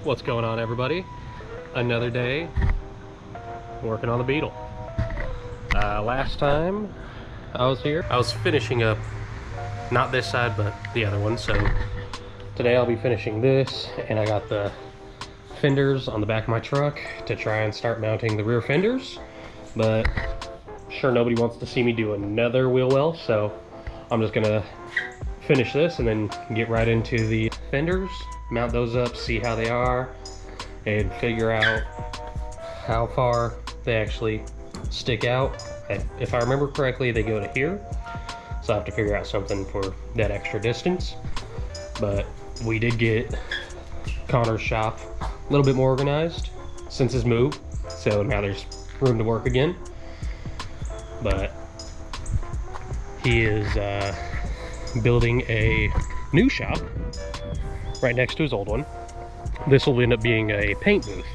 What's going on, everybody? Another day working on the Beetle. Last time I was here, I was finishing up not this side but the other one, so today I'll be finishing this, and I got the fenders on the back of my truck to try and start mounting the rear fenders, but sure nobody wants to see me do another wheel well, so I'm just gonna finish this and then get right into the fenders, mount those up, see how they are, and figure out how far they actually stick out. If I remember correctly, they go to here, so I have to figure out something for that extra distance. But we did get Connor's shop a little bit more organized since his move, so now there's room to work again. But he is building a new shop right next to his old one. This will end up being a paint booth,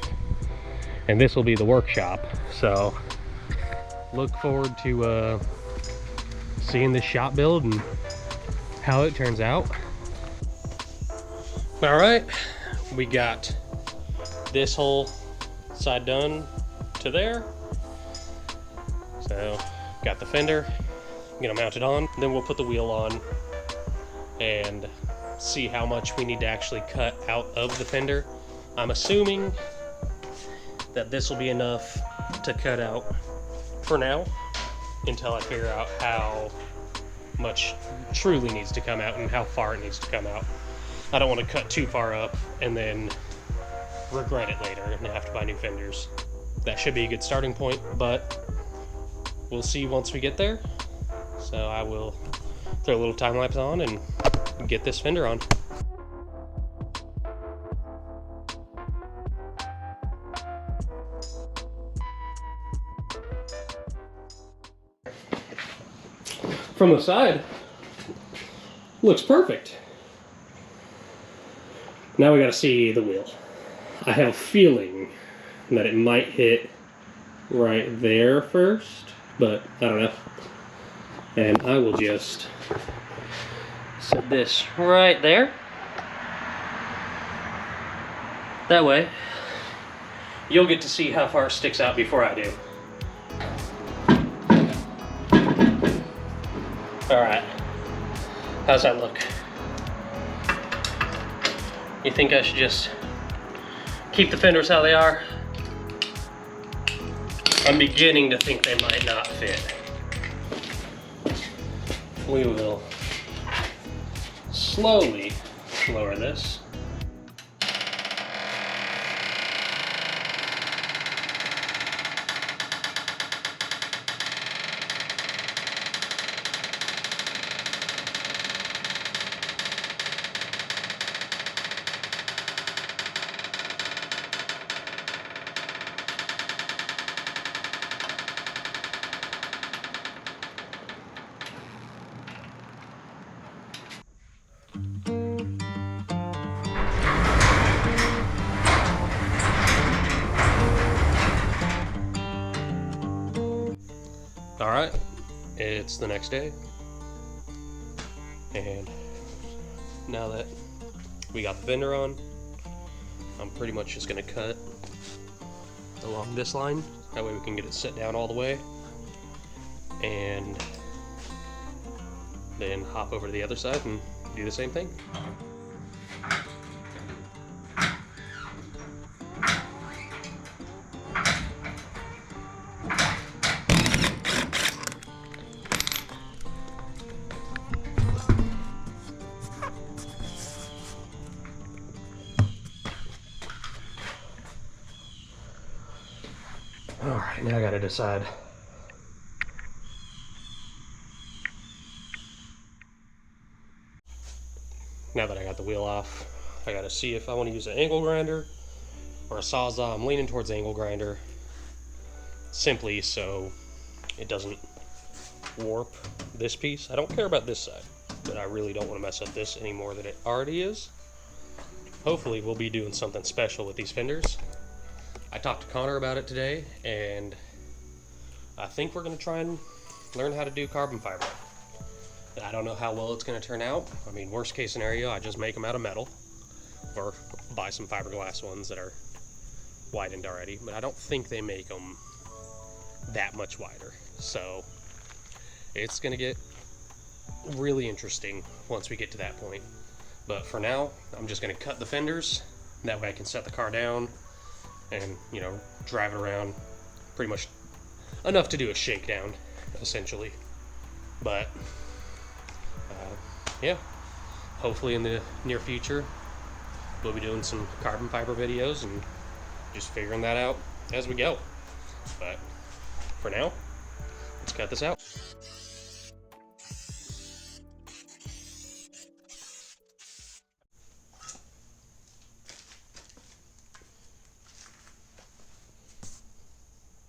and this will be the workshop, so look forward to seeing this shop build and how it turns out. All right, we got this whole side done to there, so got the fender, I'm gonna mount it on, then we'll put the wheel on and see how much we need to actually cut out of the fender. I'm assuming that this will be enough to cut out for now until I figure out how much truly needs to come out and how far it needs to come out. I don't want to cut too far up and then regret it later and have to buy new fenders. That should be a good starting point, but we'll see once we get there. So I will throw a little time lapse on and get this fender on. From the side, looks perfect. Now we gotta see the wheel. I have a feeling that it might hit right there first, but I don't know. And I will just set this right there. That way, you'll get to see how far it sticks out before I do. Alright, how's that look? You think I should just keep the fenders how they are? I'm beginning to think they might not fit. We will slowly lower this. Alright, it's the next day, and now that we got the fender on, I'm pretty much just going to cut along this line, that way we can get it set down all the way, and then hop over to the other side and do the same thing. Alright, now I gotta decide. Now that I got the wheel off, I gotta see if I want to use an angle grinder or a Sawzall. I'm leaning towards angle grinder, simply so it doesn't warp this piece. I don't care about this side, but I really don't want to mess up this any more than it already is. Hopefully we'll be doing something special with these fenders. I talked to Connor about it today, and I think we're going to try and learn how to do carbon fiber. I don't know how well it's going to turn out. I mean, worst case scenario, I just make them out of metal. or buy some fiberglass ones that are widened already, but I don't think they make them that much wider. So it's gonna get really interesting once we get to that point. But for now, I'm just gonna cut the fenders. That way I can set the car down and, you know, drive it around pretty much enough to do a shakedown, essentially. But yeah, hopefully in the near future we'll be doing some carbon fiber videos and just figuring that out as we go. But for now, let's cut this out.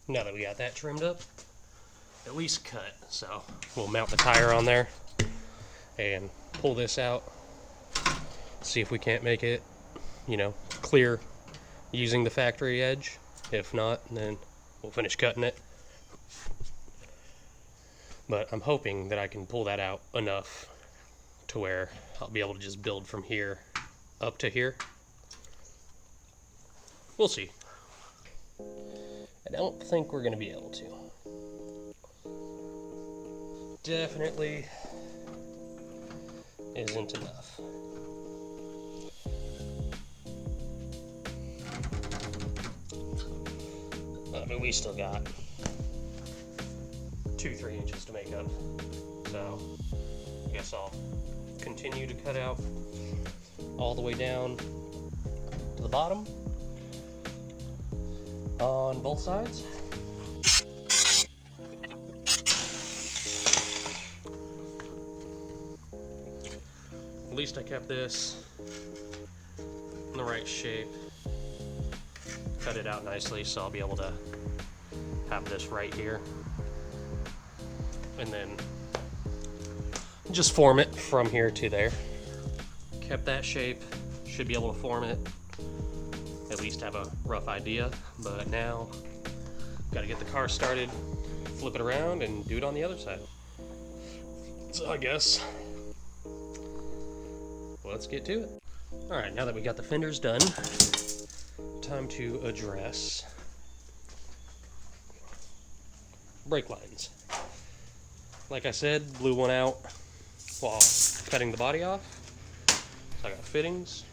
Now that we got that trimmed up, at least cut, so we'll mount the tire on there and pull this out, see if we can't make it, you know, clear using the factory edge. If not, then we'll finish cutting it. But I'm hoping that I can pull that out enough to where I'll be able to just build from here up to here. We'll see. I don't think we're going to be able to. Definitely isn't enough. But we still got 2-3 inches to make up. So I guess I'll continue to cut out all the way down to the bottom on both sides. At least I kept this in the right shape. Cut it out nicely, so I'll be able to have this right here. And then just form it from here to there. Kept that shape, should be able to form it. At least have a rough idea, but now gotta get the car started, flip it around, and do it on the other side. So I guess let's get to it. Alright, now that we got the fenders done, time to address brake lines. Like I said, blew one out while cutting the body off. So I got fittings,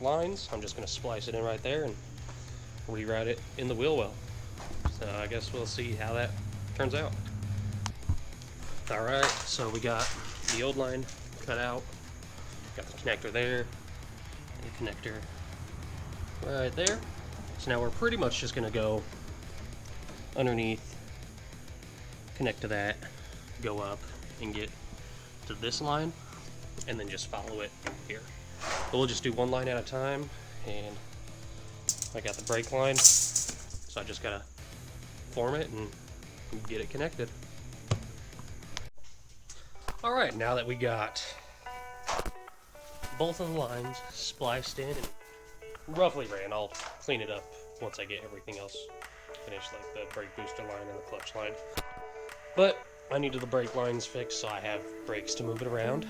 lines. I'm just going to splice it in right there and reroute it in the wheel well. So I guess we'll see how that turns out. Alright, so we got the old line cut out. Got the connector there, and the connector right there. So now we're pretty much just going to go underneath, connect to that, go up and get to this line, and then just follow it here. But we'll just do one line at a time, and I got the brake line, so I just gotta form it and get it connected. Alright, now that we got both of the lines spliced in and roughly ran, I'll clean it up once I get everything else finished, like the brake booster line and the clutch line. But I needed the brake lines fixed, so I have brakes to move it around.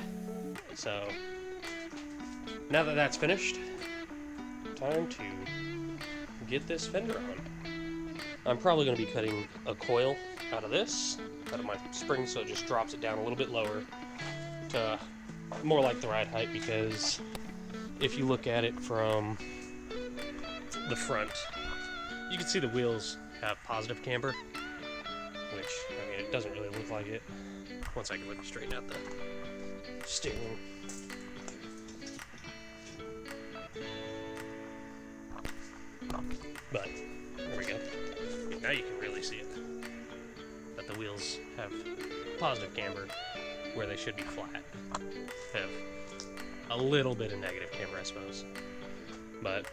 So now that that's finished, time to get this fender on. I'm probably going to be cutting a coil out of this, out of my spring, so it just drops it down a little bit lower to more like the ride height, because if you look at it from the front, you can see the wheels have positive camber, which, I mean, it doesn't really look like it once I can straighten out the steering. But there we go. Now you can really see it, that the wheels have positive camber where they should be flat. Have a little bit of negative camber, I suppose. But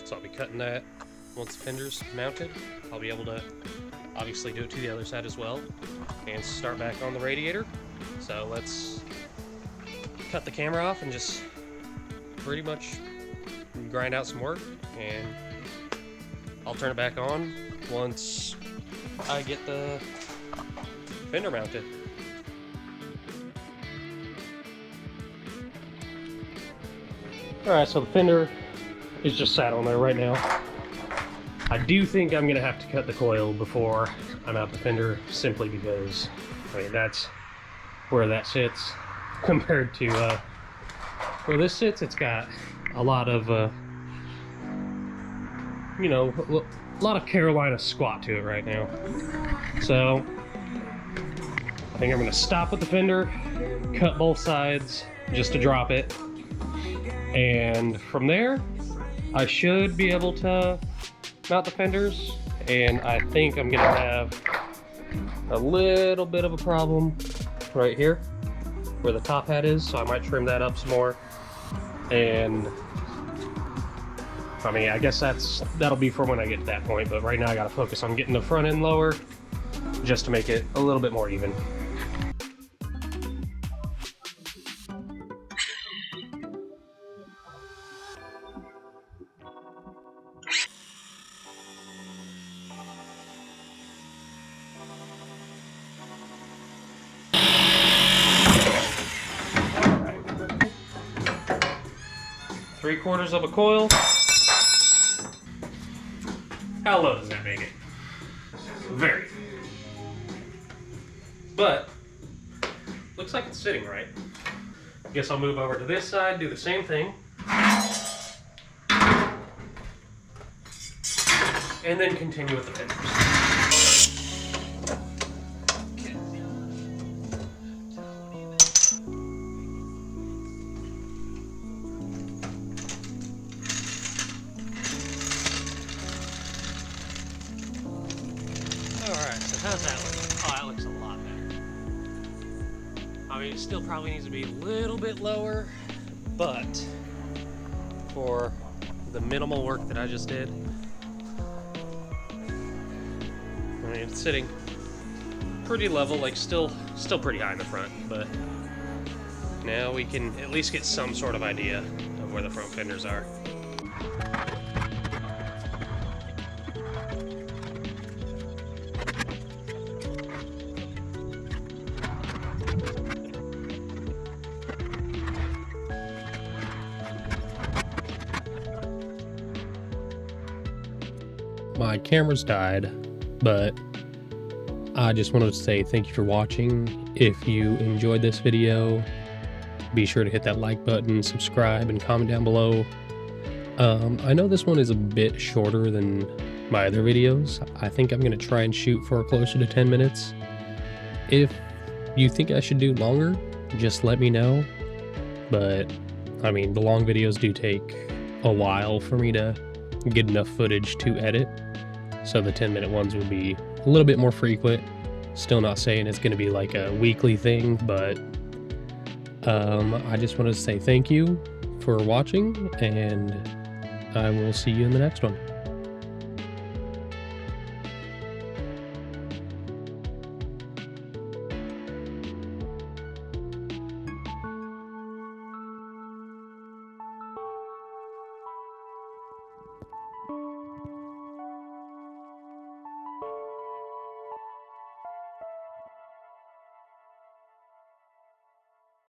so I'll be cutting that once the fender's mounted. I'll be able to obviously do it to the other side as well and start back on the radiator. So let's cut the camera off and just pretty much grind out some work, and I'll turn it back on once I get the fender mounted. Alright, so the fender is just sat on there right now. I do think I'm gonna have to cut the coil before I'm out the fender, simply because, I mean, that's where that sits compared to where this sits. It's got a lot of, you know, a lot of Carolina squat to it right now. So I think I'm gonna stop with the fender, cut both sides just to drop it, and from there I should be able to mount the fenders. And I think I'm gonna have a little bit of a problem right here where the top hat is, so I might trim that up some more. And I mean, I guess that'll be for when I get to that point, but right now I gotta focus on getting the front end lower just to make it a little bit more even. Three-quarters of a coil. How low does that make it? Very. But looks like it's sitting right. Guess I'll move over to this side, do the same thing, and then continue with the fenders. Alright, so how's that look? Oh, that looks a lot better. I mean, it still probably needs to be a little bit lower, but for the minimal work that I just did, I mean, it's sitting pretty level, like still pretty high in the front, but now we can at least get some sort of idea of where the front fenders are. My camera's died, but I just wanted to say thank you for watching. If you enjoyed this video, be sure to hit that like button, subscribe, and comment down below. I know this one is a bit shorter than my other videos. I think I'm going to try and shoot for closer to 10 minutes. If you think I should do longer, just let me know. But, I mean, the long videos do take a while for me to get enough footage to edit. So the 10-minute ones will be a little bit more frequent. Still not saying it's going to be like a weekly thing, but I just wanted to say thank you for watching, and I will see you in the next one.